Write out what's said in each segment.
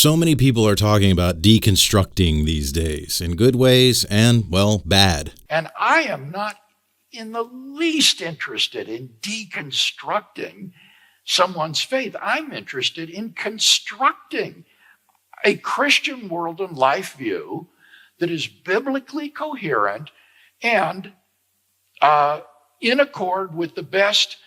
So many people are talking about deconstructing these days, in good ways and, well, bad. And I am not in the least interested in deconstructing someone's faith. I'm interested in constructing a Christian world and life view that is biblically coherent and in accord with the best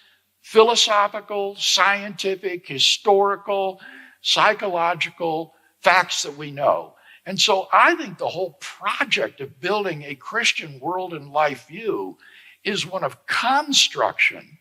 philosophical, scientific, historical, psychological facts that we know. And so I think the whole project of building a Christian world and life view is one of construction,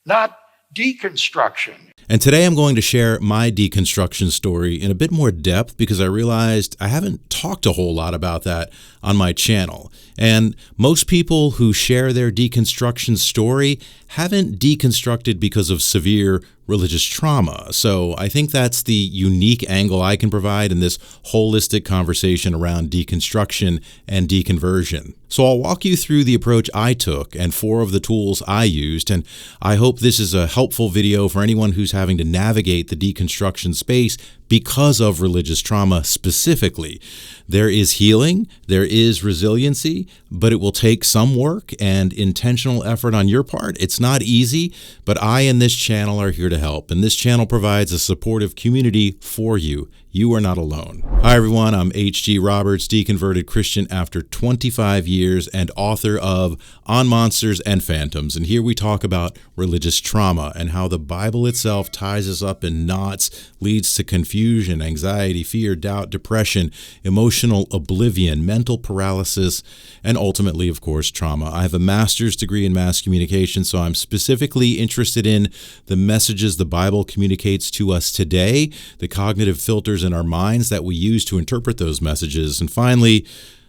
not deconstruction. And today I'm going to share my deconstruction story in a bit more depth because I realized I haven't talked a whole lot about that on my channel. And most people who share their deconstruction story haven't deconstructed because of severe religious trauma. So I think that's the unique angle I can provide in this holistic conversation around deconstruction and deconversion. So I'll walk you through the approach I took and 4 of the tools I used, and I hope this is a helpful video for anyone who's having to navigate the deconstruction space because of religious trauma specifically. There is healing, there is resiliency, but it will take some work and intentional effort on your part. It's not easy, but I and this channel are here to help, and this channel provides a supportive community for you. You are not alone. Hi everyone, I'm H.G.Roberts, deconverted Christian after 25 years and author of On Monsters and Phantoms. And here we talk about religious trauma and how the Bible itself ties us up in knots, leads to confusion, anxiety, fear, doubt, depression, emotional oblivion, mental paralysis, and ultimately, of course, trauma. I have a master's degree in mass communication, so I'm specifically interested in the messages the Bible communicates to us today, the cognitive filters in our minds that we use to interpret those messages, and finally,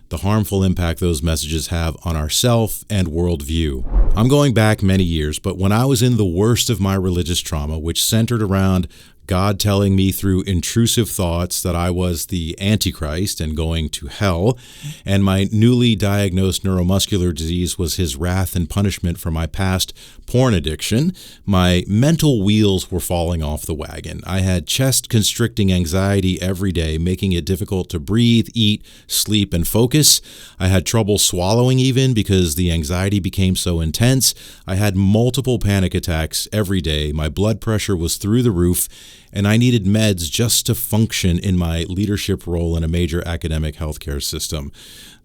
the harmful impact those messages have on our self and worldview. I'm going back many years, but when I was in the worst of my religious trauma, which centered around God telling me through intrusive thoughts that I was the Antichrist and going to hell, and my newly diagnosed neuromuscular disease was his wrath and punishment for my past porn addiction, my mental wheels were falling off the wagon. I had chest-constricting anxiety every day, making it difficult to breathe, eat, sleep, and focus. I had trouble swallowing even because the anxiety became so intense. I had multiple panic attacks every day. My blood pressure was through the roof, and I needed meds just to function in my leadership role in a major academic healthcare system.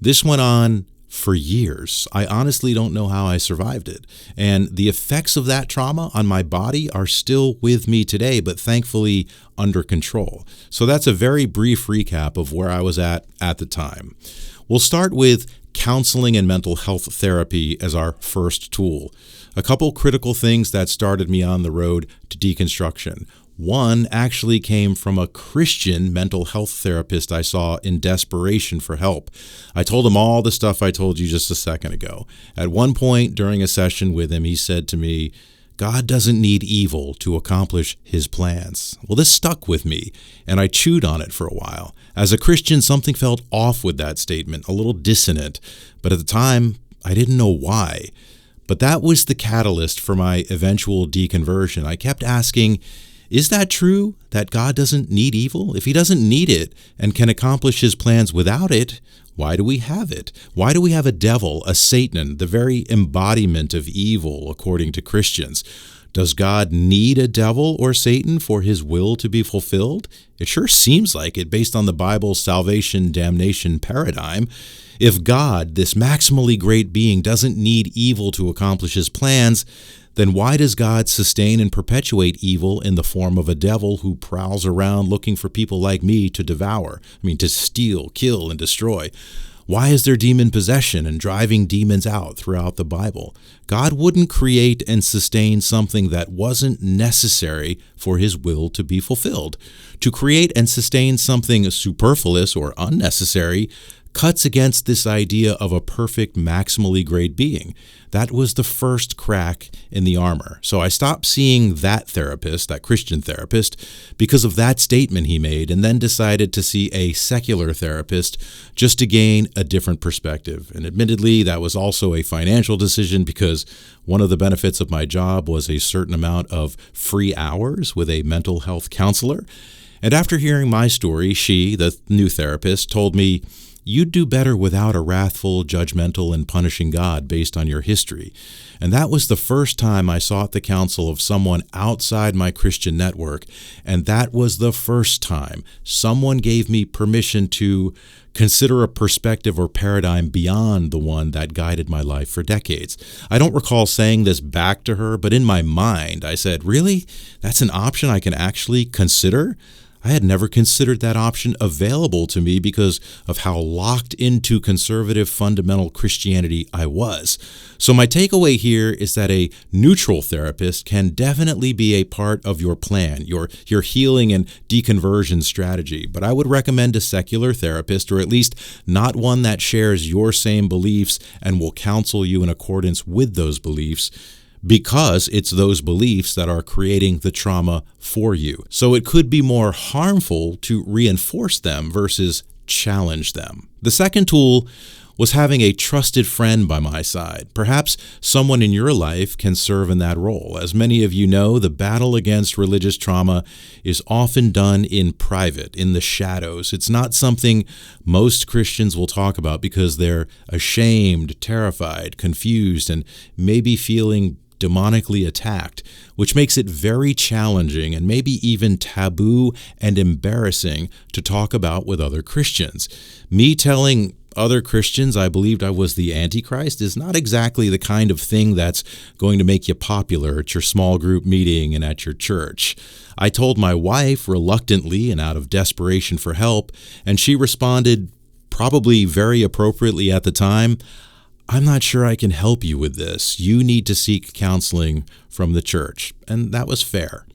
This went on for years. I honestly don't know how I survived it. And the effects of that trauma on my body are still with me today, but thankfully under control. So that's a very brief recap of where I was at the time. We'll start with counseling and mental health therapy as our first tool. A couple critical things that started me on the road to deconstruction. One actually came from a Christian mental health therapist I saw in desperation for help. I told him all the stuff I told you just a second ago. At one point during a session with him, he said to me, "God doesn't need evil to accomplish his plans." Well, this stuck with me, and I chewed on it for a while. As a Christian, something felt off with that statement, a little dissonant, but at the time, I didn't know why. But that was the catalyst for my eventual deconversion. I kept asking, is that true, that God doesn't need evil? If he doesn't need it and can accomplish his plans without it, why do we have it? Why do we have a devil, a Satan, the very embodiment of evil, according to Christians? Does God need a devil or Satan for his will to be fulfilled? It sure seems like it based on the Bible's salvation-damnation paradigm. If God, this maximally great being, doesn't need evil to accomplish his plans, then why does God sustain and perpetuate evil in the form of a devil who prowls around looking for people like me to devour? To steal, kill, and destroy. Why is there demon possession and driving demons out throughout the Bible? God wouldn't create and sustain something that wasn't necessary for his will to be fulfilled. To create and sustain something superfluous or unnecessary cuts against this idea of a perfect, maximally great being. That was the first crack in the armor. So I stopped seeing that therapist, that Christian therapist, because of that statement he made, and then decided to see a secular therapist just to gain a different perspective. And admittedly, that was also a financial decision because one of the benefits of my job was a certain amount of free hours with a mental health counselor. And after hearing my story, she, the new therapist, told me, "You'd do better without a wrathful, judgmental, and punishing God based on your history." And that was the first time I sought the counsel of someone outside my Christian network, and that was the first time someone gave me permission to consider a perspective or paradigm beyond the one that guided my life for decades. I don't recall saying this back to her, but in my mind I said, "Really? That's an option I can actually consider?" I had never considered that option available to me because of how locked into conservative fundamental Christianity I was. So my takeaway here is that a neutral therapist can definitely be a part of your plan, your healing and deconversion strategy. But I would recommend a secular therapist, or at least not one that shares your same beliefs and will counsel you in accordance with those beliefs, because it's those beliefs that are creating the trauma for you. So it could be more harmful to reinforce them versus challenge them. The second tool was having a trusted friend by my side. Perhaps someone in your life can serve in that role. As many of you know, the battle against religious trauma is often done in private, in the shadows. It's not something most Christians will talk about because they're ashamed, terrified, confused, and maybe feeling demonically attacked, which makes it very challenging and maybe even taboo and embarrassing to talk about with other Christians. Me telling other Christians I believed I was the Antichrist is not exactly the kind of thing that's going to make you popular at your small group meeting and at your church. I told my wife reluctantly and out of desperation for help, and she responded, probably very appropriately at the time, "I'm not sure I can help you with this. You need to seek counseling from the church." And that was fair.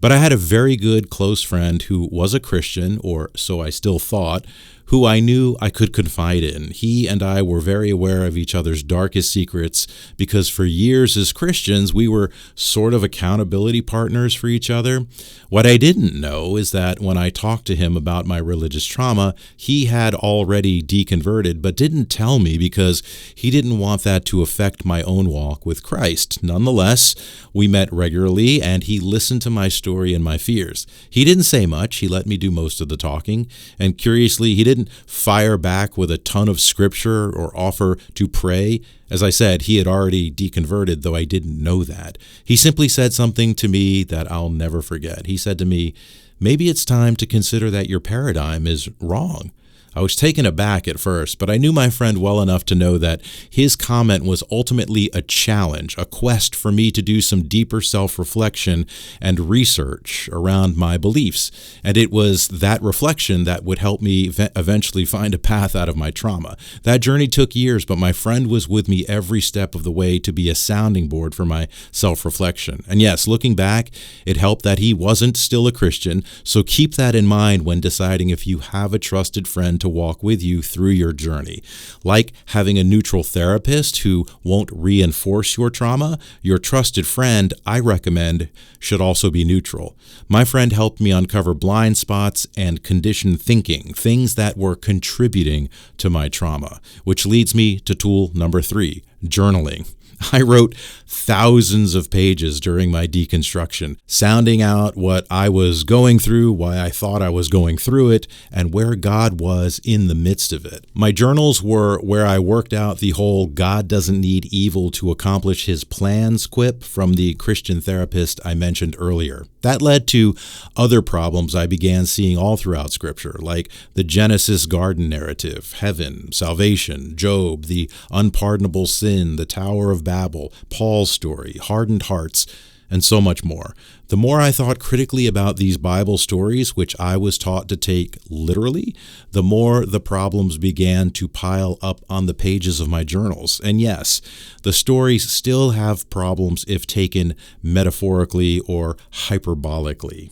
But I had a very good close friend who was a Christian, or so I still thought, who I knew I could confide in. He and I were very aware of each other's darkest secrets because for years as Christians, we were sort of accountability partners for each other. What I didn't know is that when I talked to him about my religious trauma, he had already deconverted, but didn't tell me because he didn't want that to affect my own walk with Christ. Nonetheless, we met regularly and he listened to my story and my fears. He didn't say much. He let me do most of the talking. And curiously, he didn't fire back with a ton of scripture or offer to pray. As I said, he had already deconverted, though I didn't know that. He simply said something to me that I'll never forget. He said to me, "Maybe it's time to consider that your paradigm is wrong." I was taken aback at first, but I knew my friend well enough to know that his comment was ultimately a challenge, a quest for me to do some deeper self-reflection and research around my beliefs. And it was that reflection that would help me eventually find a path out of my trauma. That journey took years, but my friend was with me every step of the way to be a sounding board for my self-reflection. And yes, looking back, it helped that he wasn't still a Christian, so keep that in mind when deciding if you have a trusted friend to walk with you through your journey. Like having a neutral therapist who won't reinforce your trauma, your trusted friend, I recommend, should also be neutral. My friend helped me uncover blind spots and conditioned thinking, things that were contributing to my trauma, which leads me to tool number 3, journaling. I wrote thousands of pages during my deconstruction, sounding out what I was going through, why I thought I was going through it, and where God was in the midst of it. My journals were where I worked out the whole "God doesn't need evil to accomplish his plans" quip from the Christian therapist I mentioned earlier. That led to other problems I began seeing all throughout Scripture, like the Genesis garden narrative, heaven, salvation, Job, the unpardonable sin, the Tower of Babel, Paul's story, hardened hearts, and so much more. The more I thought critically about these Bible stories, which I was taught to take literally, the more the problems began to pile up on the pages of my journals. And yes, the stories still have problems if taken metaphorically or hyperbolically.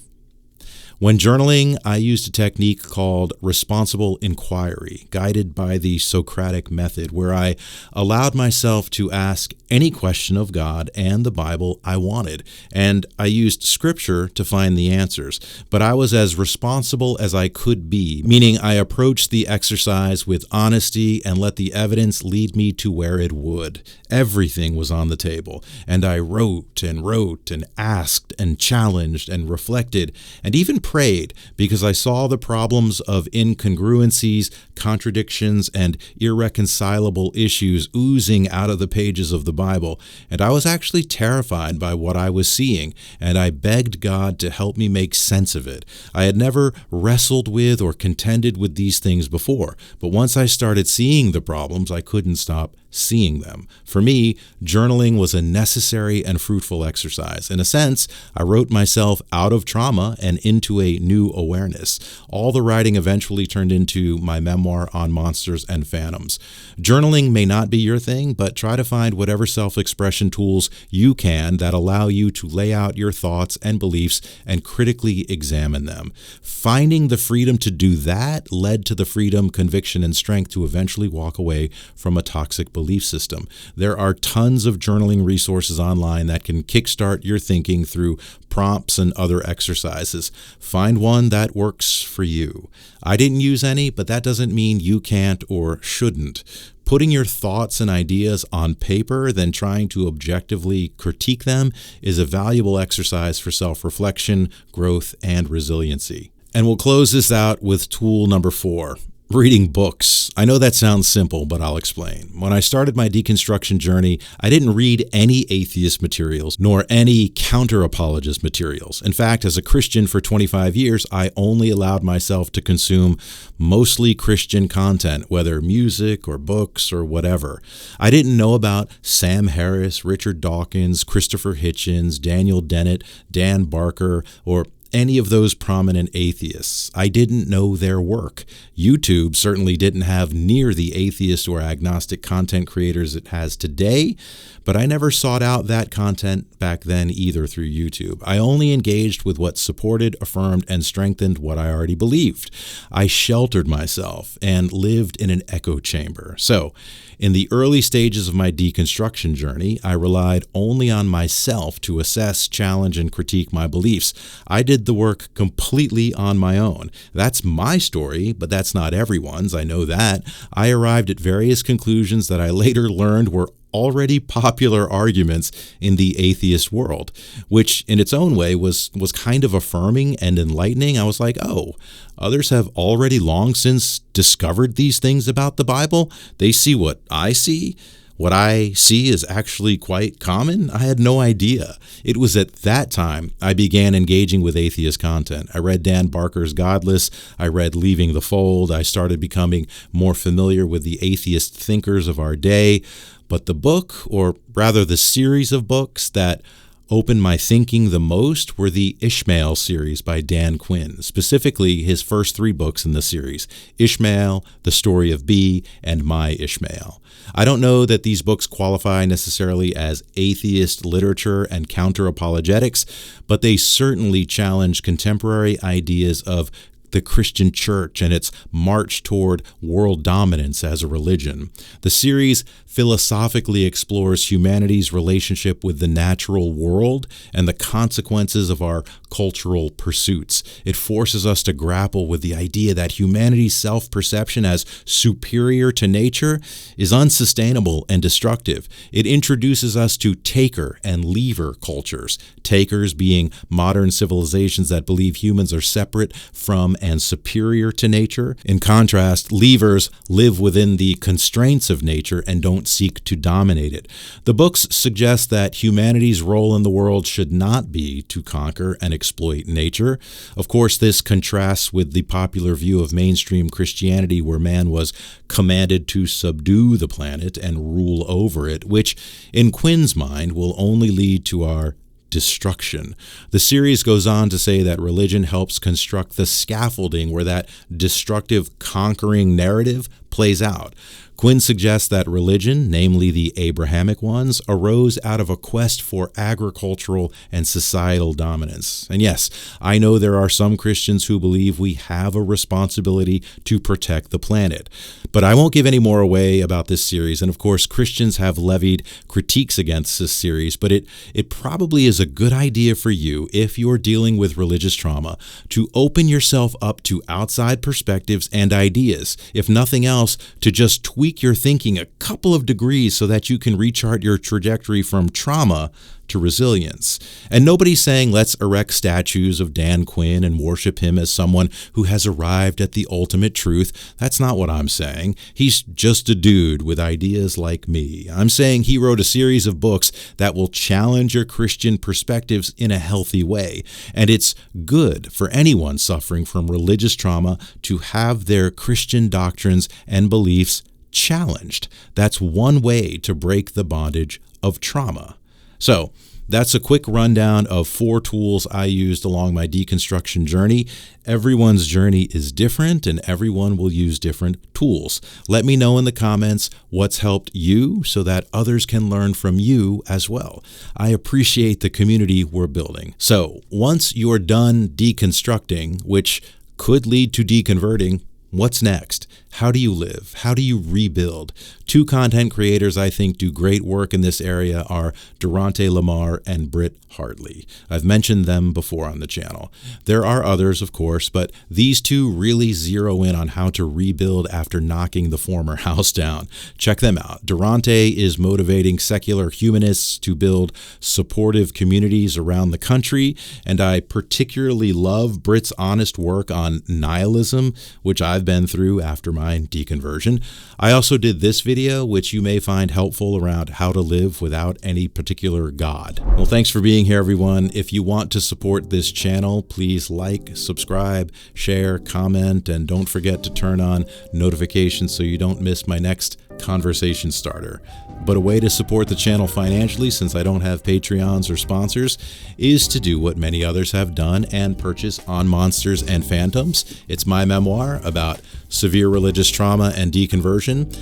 When journaling, I used a technique called responsible inquiry, guided by the Socratic method, where I allowed myself to ask any question of God and the Bible I wanted, and I used Scripture to find the answers. But I was as responsible as I could be, meaning I approached the exercise with honesty and let the evidence lead me to where it would. Everything was on the table, and I wrote and asked and challenged and reflected and even prayed because I saw the problems of incongruencies, contradictions, and irreconcilable issues oozing out of the pages of the Bible, and I was actually terrified by what I was seeing, and I begged God to help me make sense of it. I had never wrestled with or contended with these things before, but once I started seeing the problems, I couldn't stop seeing them. For me, journaling was a necessary and fruitful exercise. In a sense, I wrote myself out of trauma and into a new awareness. All the writing eventually turned into my memoir on monsters and phantoms. Journaling may not be your thing, but try to find whatever self-expression tools you can that allow you to lay out your thoughts and beliefs and critically examine them. Finding the freedom to do that led to the freedom, conviction, and strength to eventually walk away from a toxic belief system. There are tons of journaling resources online that can kickstart your thinking through prompts and other exercises. Find one that works for you. I didn't use any, but that doesn't mean you can't or shouldn't. Putting your thoughts and ideas on paper, then trying to objectively critique them, is a valuable exercise for self-reflection, growth, and resiliency. And we'll close this out with tool number 4. Reading books. I know that sounds simple, but I'll explain. When I started my deconstruction journey, I didn't read any atheist materials, nor any counter-apologist materials. In fact, as a Christian for 25 years, I only allowed myself to consume mostly Christian content, whether music or books or whatever. I didn't know about Sam Harris, Richard Dawkins, Christopher Hitchens, Daniel Dennett, Dan Barker, or any of those prominent atheists. I didn't know their work. YouTube certainly didn't have near the atheist or agnostic content creators it has today, but I never sought out that content back then either through YouTube. I only engaged with what supported, affirmed, and strengthened what I already believed. I sheltered myself and lived in an echo chamber. So, in the early stages of my deconstruction journey, I relied only on myself to assess, challenge, and critique my beliefs. I did the work completely on my own. That's my story, but that's not everyone's. I know that. I arrived at various conclusions that I later learned were already popular arguments in the atheist world, which in its own way was kind of affirming and enlightening. I was like, oh, others have already long since discovered these things about the Bible. They see what I see. What I see is actually quite common. I had no idea. It was at that time I began engaging with atheist content. I read Dan Barker's Godless. I read Leaving the Fold. I started becoming more familiar with the atheist thinkers of our day. But the book, or rather the series of books that opened my thinking the most, were the Ishmael series by Dan Quinn, specifically his first 3 books in the series, Ishmael, The Story of B, and My Ishmael. I don't know that these books qualify necessarily as atheist literature and counter-apologetics, but they certainly challenge contemporary ideas of the Christian church and its march toward world dominance as a religion. The series philosophically explores humanity's relationship with the natural world and the consequences of our cultural pursuits. It forces us to grapple with the idea that humanity's self-perception as superior to nature is unsustainable and destructive. It introduces us to taker and leaver cultures, takers being modern civilizations that believe humans are separate from and superior to nature. In contrast, leavers live within the constraints of nature and don't seek to dominate it. The books suggest that humanity's role in the world should not be to conquer and exploit nature. Of course, this contrasts with the popular view of mainstream Christianity, where man was commanded to subdue the planet and rule over it, which, in Quinn's mind, will only lead to our destruction. The series goes on to say that religion helps construct the scaffolding where that destructive, conquering narrative plays out. Quinn suggests that religion, namely the Abrahamic ones, arose out of a quest for agricultural and societal dominance. And yes, I know there are some Christians who believe we have a responsibility to protect the planet. But I won't give any more away about this series. And of course, Christians have levied critiques against this series, but it probably is a good idea for you, if you're dealing with religious trauma, to open yourself up to outside perspectives and ideas. If nothing else, to just tweak tweak your thinking a couple of degrees so that you can rechart your trajectory from trauma to resilience. And nobody's saying let's erect statues of Dan Quinn and worship him as someone who has arrived at the ultimate truth. That's not what I'm saying. He's just a dude with ideas like me. I'm saying he wrote a series of books that will challenge your Christian perspectives in a healthy way. And it's good for anyone suffering from religious trauma to have their Christian doctrines and beliefs challenged. That's one way to break the bondage of trauma. So that's a quick rundown of 4 tools I used along my deconstruction journey. Everyone's journey is different and everyone will use different tools. Let me know in the comments what's helped you so that others can learn from you as well. I appreciate the community we're building. So once you're done deconstructing, which could lead to deconverting, what's next? How do you live? How do you rebuild? 2 content creators I think do great work in this area are Durante Lamar and Britt Hartley. I've mentioned them before on the channel. There are others, of course, but these 2 really zero in on how to rebuild after knocking the former house down. Check them out. Durante is motivating secular humanists to build supportive communities around the country, and I particularly love Britt's honest work on nihilism, which I've been through after my deconversion. I also did this video, which you may find helpful around how to live without any particular God. Well, thanks for being here, everyone. If you want to support this channel, please like, subscribe, share, comment, and don't forget to turn on notifications so you don't miss my next conversation starter. But a way to support the channel financially, since I don't have Patreons or sponsors, is to do what many others have done and purchase On Monsters and Phantoms. It's my memoir about severe religious trauma and deconversion,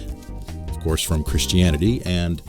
of course from Christianity, and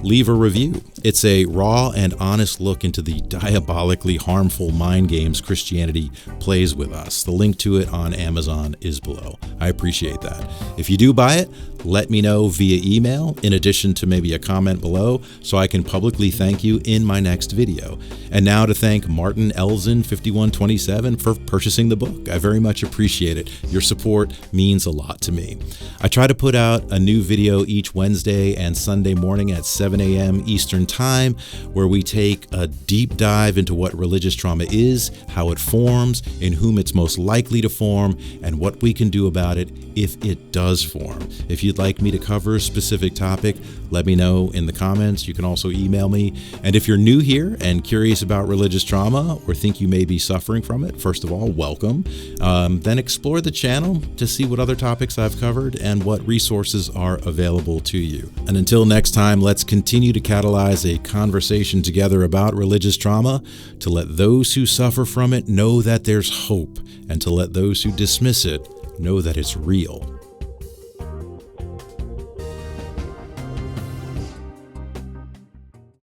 leave a review. It's a raw and honest look into the diabolically harmful mind games Christianity plays with us. The link to it on Amazon is below. I appreciate that. If you do buy it, let me know via email, in addition to maybe a comment below, so I can publicly thank you in my next video. And now to thank Martin Elzen 5127 for purchasing the book. I very much appreciate it. Your support means a lot to me. I try to put out a new video each Wednesday and Sunday morning at 7 a.m. Eastern Time, where we take a deep dive into what religious trauma is, how it forms, in whom it's most likely to form, and what we can do about it if it does form. If you'd like me to cover a specific topic, let me know in the comments. You can also email me. And if you're new here and curious about religious trauma or think you may be suffering from it, first of all, welcome. Then explore the channel to see what other topics I've covered and what resources are available to you. And until next time, let's continue to catalyze a conversation together about religious trauma, to let those who suffer from it know that there's hope, and to let those who dismiss it know that it's real.